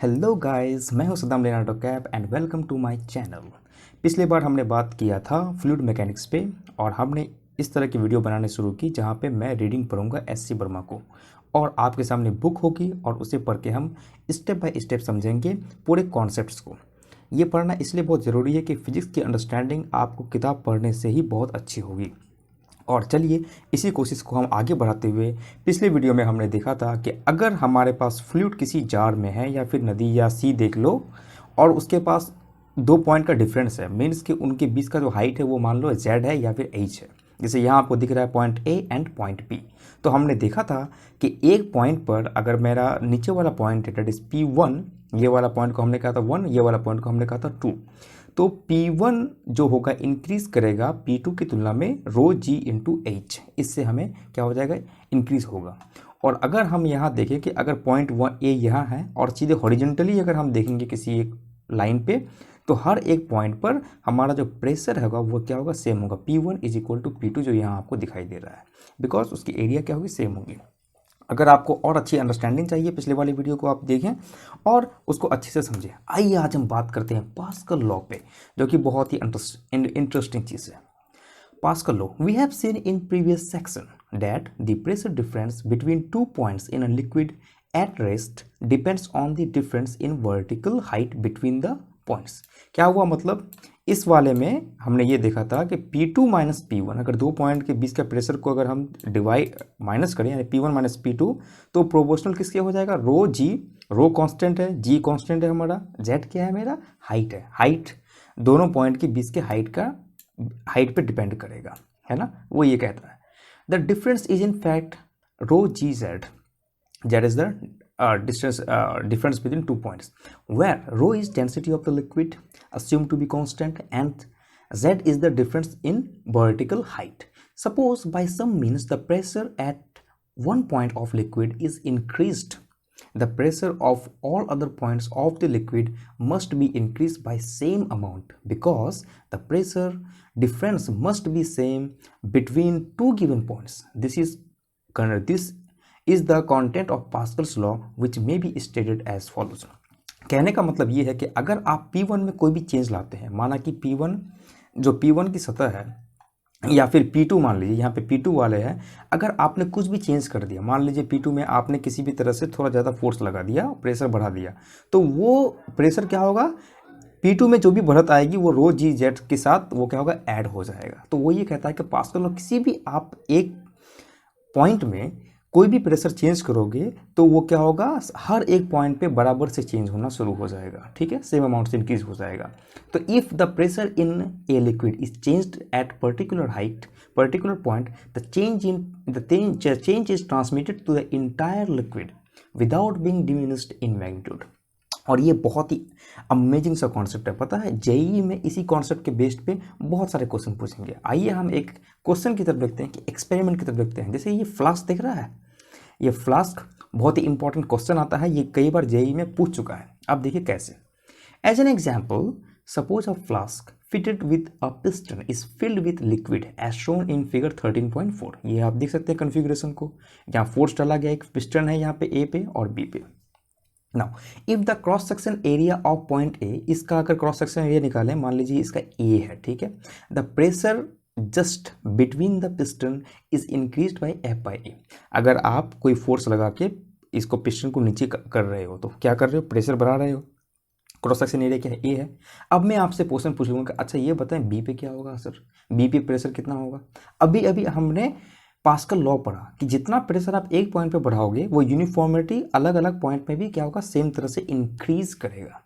Hello guys, मैं हूं Saddam Leonardo cap and welcome to my channel. पिछली बार हमने बात किया था फ्लूइड मैकेनिक्स पे और हमने इस तरह की वीडियो बनाने शुरू की जहां पे मैं रीडिंग पढ़ूंगा एससी वर्मा को और आपके सामने बुक होगी और उसे पढ़ के हम स्टेप बाय स्टेप समझेंगे पूरे कॉन्सेप्ट्स को। ये पढ़ना इसलिए बहुत ज़रूरी है कि फिजिक्स की अंडरस्टैंडिंग आपको किताब पढ़ने से ही बहुत अच्छी होगी। और चलिए इसी कोशिश को हम आगे बढ़ाते हुए पिछले वीडियो में हमने देखा था कि अगर हमारे पास फ्लूइड किसी जार में है या फिर नदी या सी देख लो और उसके पास दो पॉइंट का डिफरेंस है, मीन्स कि उनके बीच का जो हाइट है वो मान लो जेड है या फिर एच है। जैसे यहाँ आपको दिख रहा है point A and point B. तो हमने देखा था कि एक पॉइंट पर अगर मेरा नीचे वाला पॉइंट है डेट इज P1, ये वाला पॉइंट को हमने कहा था 1, ये वाला पॉइंट को हमने कहा था 2, तो P1 जो होगा इंक्रीज करेगा P2 की तुलना में रो जी इंटू एच। इससे हमें क्या हो जाएगा, इंक्रीज होगा। और अगर हम यहाँ देखें कि अगर पॉइंट 1 ए यहाँ है और सीधे हॉरिजेंटली अगर हम देखेंगे किसी एक लाइन पे, तो हर एक पॉइंट पर हमारा जो प्रेशर होगा वो क्या होगा, सेम होगा। P1 is equal to P2 जो यहाँ आपको दिखाई दे रहा है, बिकॉज उसकी एरिया क्या होगी, सेम होगी। अगर आपको और अच्छी अंडरस्टैंडिंग चाहिए पिछले वाली वीडियो को आप देखें और उसको अच्छे से समझें। आइए आज हम बात करते हैं पास्कल लॉ पे, जो कि बहुत ही इंटरेस्टिंग चीज़ है। Pascal law. We have seen in previous section that the pressure difference between 2 points in a liquid at rest depends on the difference in vertical height between the points. क्या हुआ, मतलब इस वाले में हमने ये देखा था कि P2 माइनस P1, अगर दो पॉइंट के बीच का प्रेशर को अगर हम डिवाइड माइनस करें यानी P1 माइनस P2, तो प्रोपोर्शनल किसके हो जाएगा, रो जी। रो कांस्टेंट है, जी कांस्टेंट है हमारा, जेड क्या है मेरा, हाइट है। हाइट दोनों पॉइंट के बीच के हाइट पे डिपेंड करेगा, है ना। वो ये कहता है the difference is in fact rho g z, z is the distance difference between 2 points, where rho is density of the liquid assumed to be constant and z is the difference in vertical height. Suppose by some means the pressure at one point of liquid is increased, the pressure of all other points of the liquid must be increased by same amount because the pressure difference must be same between two given points. This is the content of Pascal's law which may be stated as follows. कहने का मतलब ये है कि अगर आप P1 में कोई भी चेंज लाते हैं, माना कि P1 जो P1 की सतह है या फिर P2 मान लीजिए, यहाँ पे P2 वाले हैं, अगर आपने कुछ भी चेंज कर दिया, मान लीजिए P2 में आपने किसी भी तरह से थोड़ा ज़्यादा फोर्स लगा दिया, प्रेशर बढ़ा दिया, तो वो प्रेशर क्या होगा, P2 में जो भी बढ़त आएगी वो रो जी जेड के साथ वो क्या होगा, ऐड हो जाएगा। तो वो ये कहता है कि पास्कल लॉ किसी भी आप एक पॉइंट में कोई भी प्रेशर चेंज करोगे तो वो क्या होगा, हर एक पॉइंट पे बराबर से चेंज होना शुरू हो जाएगा, ठीक है, सेम अमाउंट से इंक्रीज हो जाएगा। तो if the pressure in a liquid is changed at particular height, particular point, the change is transmitted to the entire liquid without being diminished in magnitude. और ये बहुत ही अमेजिंग सा कॉन्सेप्ट है, पता है जेईई में इसी कॉन्सेप्ट के बेस्ड पे बहुत सारे क्वेश्चन पूछेंगे। आइए हम एक क्वेश्चन की तरफ देखते हैं कि एक्सपेरिमेंट की तरफ देखते हैं। जैसे ये फ्लास्क दिख रहा है, ये फ्लास्क बहुत ही इंपॉर्टेंट क्वेश्चन आता है, ये कई बार जेईई में पूछ चुका है। अब देखिए कैसे। As an example, suppose a flask fitted with a piston is filled with liquid as shown in figure 13.4। ये आप देख सकते हैं कन्फिग्रेशन को, यहाँ फोर्स डाला गया, एक पिस्टन है यहाँ पे ए पे और बी पे। Now if the cross section area of point A, इसका अगर क्रॉस सेक्शन एरिया निकालें, मान लीजिए इसका ए है, ठीक है, the pressure just between the piston is increased by F by A. अगर आप कोई फोर्स लगा के इसको पिस्टन को नीचे कर रहे हो तो क्या कर रहे हो, प्रेशर बढ़ा रहे हो। क्रॉस सेक्शन एरिया क्या है, ए है। अब मैं आपसे क्वेश्चन पूछूंगा कि अच्छा ये बताएं बी पे क्या होगा सर, बी पे प्रेशर कितना होगा। अभी अभी हमने पास्कल लॉ पढ़ा कि जितना प्रेशर आप एक पॉइंट पे बढ़ाओगे वो यूनिफॉर्मिटी अलग अलग पॉइंट में भी क्या होगा, सेम तरह से इंक्रीज करेगा,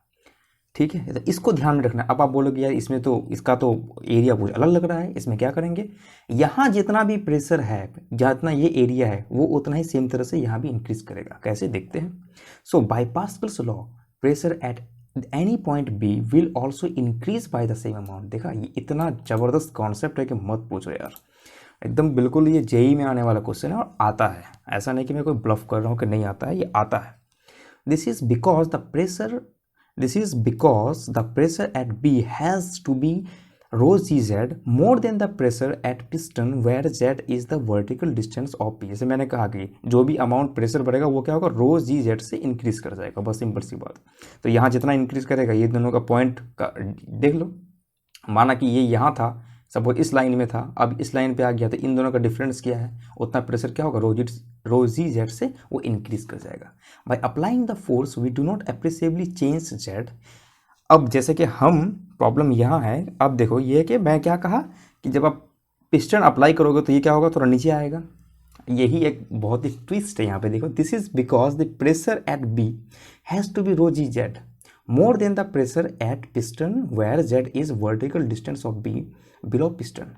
ठीक है। तो इसको ध्यान में रखना। अब आप बोलोगे यार इसमें तो इसका तो एरिया कुछ अलग लग रहा है, इसमें क्या करेंगे, यहाँ जितना भी प्रेशर है, जितना ये एरिया है वो उतना ही सेम तरह से यहाँ भी इंक्रीज करेगा। कैसे देखते हैं। So by Pascal's law pressure at any point B will also increase by the same amount. देखा, ये इतना जबरदस्त कॉन्सेप्ट है कि मत पूछो यार, एकदम बिल्कुल ये जेईई में आने वाला क्वेश्चन है और आता है, ऐसा नहीं कि मैं कोई ब्लफ कर रहा हूँ कि नहीं आता है, ये आता है। This is because the pressure at B has to be rho g z more than the pressure at piston where z is the vertical distance of P. जैसे मैंने कहा कि जो भी अमाउंट प्रेशर बढ़ेगा वो क्या होगा, रो जी जेड से इंक्रीज कर जाएगा, बस सिंपल सी बात। तो यहाँ जितना इंक्रीज करेगा ये दोनों का पॉइंट का देख लो, माना कि ये यहाँ था, सपोज इस लाइन में था, अब इस लाइन पे आ गया, तो इन दोनों का डिफरेंस क्या है, उतना प्रेशर क्या होगा, रो जी जेड से वो इंक्रीज कर जाएगा। By applying the force we do not appreciably change Z. अब जैसे कि हम प्रॉब्लम यहाँ है, अब देखो ये कि मैं क्या कहा कि जब आप पिस्टन अप्लाई करोगे तो ये क्या होगा, थोड़ा नीचे आएगा। यही एक बहुत ही ट्विस्ट है यहाँ पे, देखो this is because the pressure at B has to be rho g z more than the pressure at piston where z is vertical distance of b below piston.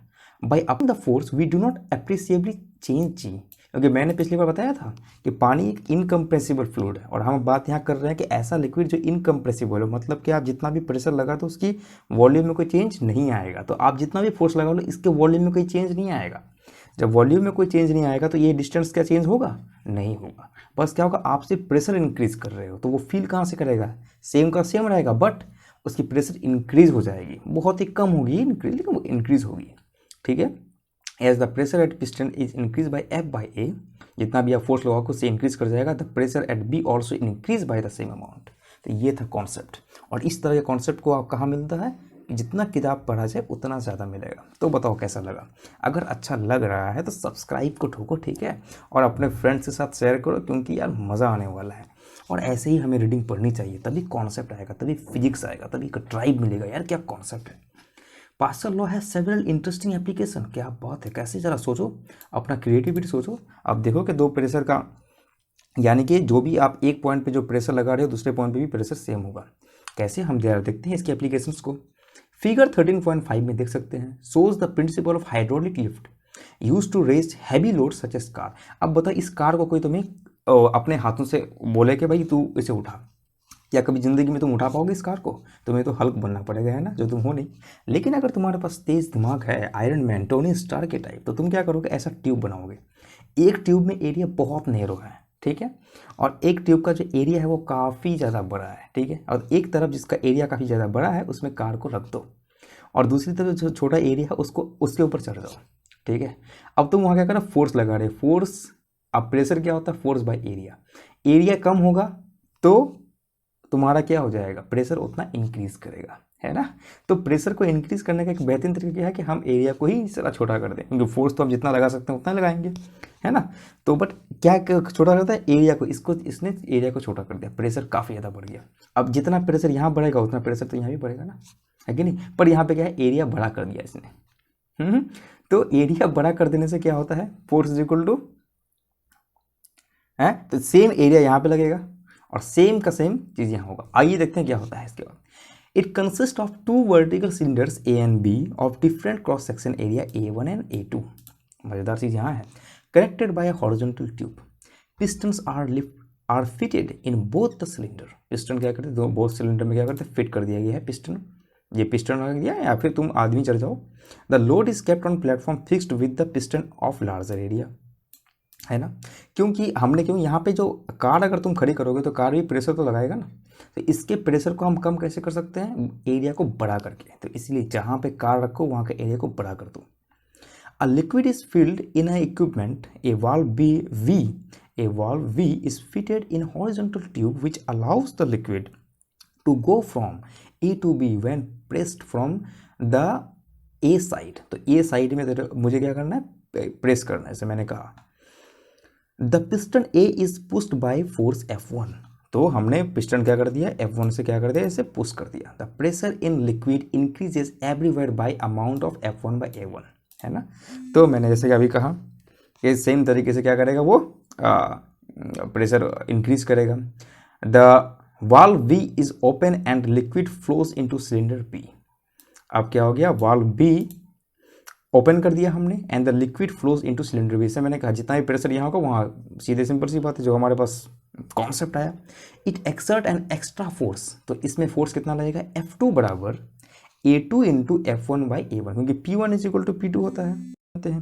By applying the force we do not appreciably change g, क्योंकि मैंने पिछली बार बताया था कि पानी एक incompressible fluid है, और हम बात यहाँ कर रहे हैं कि ऐसा लिक्विड जो इनकम्प्रेसिबल हो, मतलब कि आप जितना भी प्रेशर लगा तो उसकी वॉल्यूम में कोई चेंज नहीं आएगा। तो आप जितना भी फोर्स लगा लो इसके वॉल्यूम में कोई चेंज नहीं आएगा। जब वॉल्यूम में कोई चेंज नहीं आएगा तो ये डिस्टेंस क्या चेंज होगा, नहीं होगा। बस क्या होगा, आप सिर्फ प्रेशर इंक्रीज कर रहे हो तो वो फील कहाँ से करेगा, सेम का सेम रहेगा, बट उसकी प्रेशर इंक्रीज हो जाएगी, बहुत ही कम होगी इंक्रीज, लेकिन वो इंक्रीज होगी। ठीक है, as the pressure at piston is increase by F by A, जितना भी आप फोर्स लगाओगे उससे इंक्रीज कर जाएगा। The pressure at B also increase by the same amount. तो ये था कॉन्सेप्ट, और इस तरह के कॉन्सेप्ट को आप कहाँ मिलता है, जितना किताब पढ़ा जाए उतना ज़्यादा मिलेगा। तो बताओ कैसा लगा, अगर अच्छा लग रहा है तो सब्सक्राइब को ठोको, ठीक है, और अपने फ्रेंड्स के साथ शेयर करो, क्योंकि यार मज़ा आने वाला है। और ऐसे ही हमें रीडिंग पढ़नी चाहिए, तभी कॉन्सेप्ट आएगा, तभी फिजिक्स आएगा, तभी एक ड्राइव मिलेगा, यार क्या कॉन्सेप्ट है। पास्कल लॉ है सेवरल इंटरेस्टिंग एप्लीकेशन, क्या बात है, कैसे, जरा सोचो, अपना क्रिएटिविटी सोचो। अब देखो कि दो प्रेशर का, यानी कि जो भी आप एक पॉइंट पे जो प्रेशर लगा रहे हो दूसरे पॉइंट पे भी प्रेशर सेम होगा। कैसे, हम देखते हैं इसकी एप्लीकेशंस को। फिगर 13.5 में देख सकते हैं, shows the principle of hydraulic lift use to raise heavy load such as car. अब बताओ, इस कार को कोई तुम्हें अपने हाथों से बोले कि भाई तू इसे उठा, क्या कभी ज़िंदगी में तुम उठा पाओगे इस कार को? तुम्हें तो हल्क बनना पड़ेगा, है ना, जो तुम हो नहीं। लेकिन अगर तुम्हारे पास तेज दिमाग है, आयरन मैन, टोनी स्टार के टाइप, तो तुम क्या करोगे, ऐसा ट्यूब बनाओगे। एक ट्यूब में एरिया बहुत नैरो है, ठीक है, और एक ट्यूब का जो एरिया है वो काफ़ी ज़्यादा बड़ा है, ठीक है, और एक तरफ जिसका एरिया काफ़ी ज़्यादा बड़ा है उसमें कार को रख दो, और दूसरी तरफ जो छोटा एरिया है उसको उसके ऊपर चढ़ जाओ, ठीक है। अब तुम वहाँ क्या करो, फोर्स लगा रहे, फोर्स, अब प्रेशर क्या होता है, फोर्स बाय एरिया। एरिया कम होगा तो तुम्हारा क्या हो जाएगा, प्रेशर उतना इंक्रीज करेगा, है ना। तो प्रेशर को इंक्रीज करने का एक बेहतरीन तरीका क्या है कि हम एरिया को ही जरा छोटा कर दें, क्योंकि फोर्स तो हम जितना लगा सकते हैं उतना लगाएंगे, है ना। तो बट क्या छोटा करता है एरिया को, इसको इसने एरिया को छोटा कर दिया, प्रेशर काफ़ी ज़्यादा बढ़ गया। अब जितना प्रेशर यहाँ बढ़ेगा उतना प्रेशर तो यहाँ भी बढ़ेगा ना, है कि नहीं। पर यहाँ पे क्या है, एरिया बड़ा कर दिया इसने। तो एरिया बड़ा कर देने से क्या होता है, फोर्स इज इक्वल टू है, तो सेम एरिया यहाँ पे लगेगा और सेम का सेम चीज़ यहाँ होगा। आइए देखते हैं क्या होता है इसके बाद। It consist of two vertical cylinders A and B of different cross section area A1 and A2। मज़ेदार चीज़ यहाँ है, connected by a horizontal tube. Pistons are fitted in both the cylinder. Piston क्या करते हैं, बोथ सिलेंडर में क्या करते हैं, फिट कर दिया गया है पिस्टन, ये पिस्टन लगा दिया, या फिर तुम आदमी चढ़ जाओ। The load is kept on platform fixed with the piston of larger area, है ना। क्योंकि हमने क्यों यहाँ पे जो कार अगर तुम खड़ी करोगे तो कार भी प्रेशर तो लगाएगा ना, तो इसके प्रेशर को हम कम कैसे कर सकते हैं, एरिया को बड़ा करके। तो इसलिए जहाँ पे कार रखो वहाँ के एरिया को बड़ा कर दो। A liquid is filled in a equipment, A valve V is fitted in horizontal tube which allows the liquid to go from A to B when pressed from the A side। तो A side में मुझे क्या करना है, press करना है, जैसे मैंने कहा। The piston A is pushed by force F1। तो हमने पिस्टन क्या कर दिया, F1 से क्या कर दिया, इसे पुश कर दिया। The pressure in liquid increases everywhere bye amount of F1 by A1, है ना। तो मैंने जैसे कि अभी कहा कि सेम तरीके से क्या करेगा वो, प्रेशर इंक्रीज करेगा। The valve B is open and liquid flows into cylinder B. अब क्या हो गया, वाल्व बी ओपन कर दिया हमने and the liquid flows into cylinder B. से मैंने कहा जितना भी प्रेशर यहाँ होगा वहाँ सीधे सिंपल सी बात है, जो हमारे पास कॉन्सेप्ट आया। It exert an extra force, तो इसमें फोर्स कितना लगेगा, F2 बराबर A2 into F1 by A1, क्योंकि P1 is equal to P2 होता है।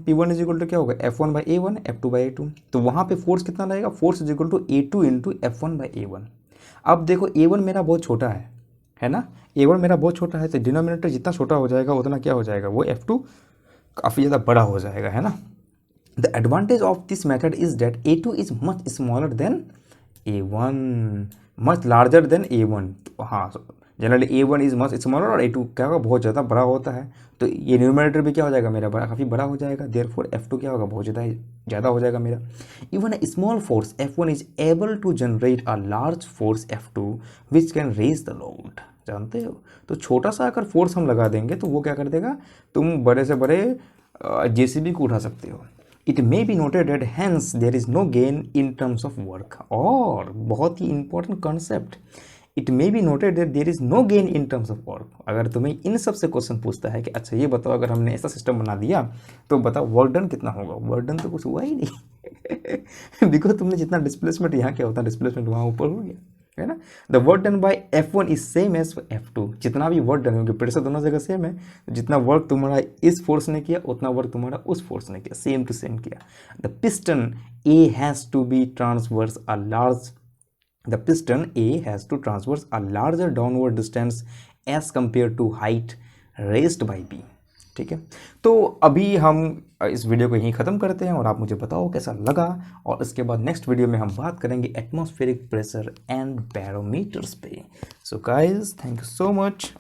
P1 इज इक्वल टू क्या होगा, F1 by A1, F2 by A2। तो वहाँ पे फोर्स कितना लगेगा, force is equal to A2 into F1 by A1। अब देखो A1 मेरा बहुत छोटा है, है ना। A1 मेरा बहुत छोटा है, तो डिनोमिनेटर जितना छोटा हो जाएगा उतना क्या हो जाएगा, वो F2 काफ़ी ज़्यादा बड़ा हो जाएगा, है ना। The advantage of this method is that A2 is much smaller than A1, much larger than A1। तो हाँ, generally A1 is much smaller और A2 क्या होगा, बहुत ज़्यादा बड़ा होता है। तो ये न्यूमरेटर भी क्या हो जाएगा मेरा, बड़ा, काफ़ी बड़ा हो जाएगा। देयरफॉर F2 क्या होगा, बहुत ज़्यादा हो जाएगा मेरा। Even a small force F1 is able to generate a large force F2 which can raise the load. जानते हो, तो छोटा सा अगर फोर्स हम लगा देंगे तो वो क्या कर देगा, तुम बड़े से बड़े JCB को उठा सकते हो। It may be noted that hence there is no gain in terms of work. और बहुत ही important concept, it may be noted that there is no gain in terms of work. अगर तुम्हें इन सब से क्वेश्चन पूछता है कि अच्छा ये बताओ, अगर हमने ऐसा सिस्टम बना दिया तो बताओ वर्क डन कितना होगा, वर्क डन तो कुछ हुआ ही नहीं बिकॉज तुमने जितना डिस्प्लेसमेंट यहाँ किया उतना डिस्प्लेसमेंट वहाँ ऊपर हो गया, है ना। The work done by F1 is same as F2। जितना भी वर्क डन होगा, प्रेशर दोनों जगह सेम है, जितना वर्क तुम्हारा इस फोर्स ने किया उतना वर्क तुम्हारा उस फोर्स ने किया, सेम टू सेम किया। The piston A has to be transverse a large the piston A has to traverse a larger downward distance as compared to height raised by B। ठीक है, तो अभी हम इस वीडियो को यहीं ख़त्म करते हैं और आप मुझे बताओ कैसा लगा, और इसके बाद नेक्स्ट वीडियो में हम बात करेंगे एटमॉस्फेरिक प्रेशर एंड बैरोमीटर्स पे। So guys, thank you so much.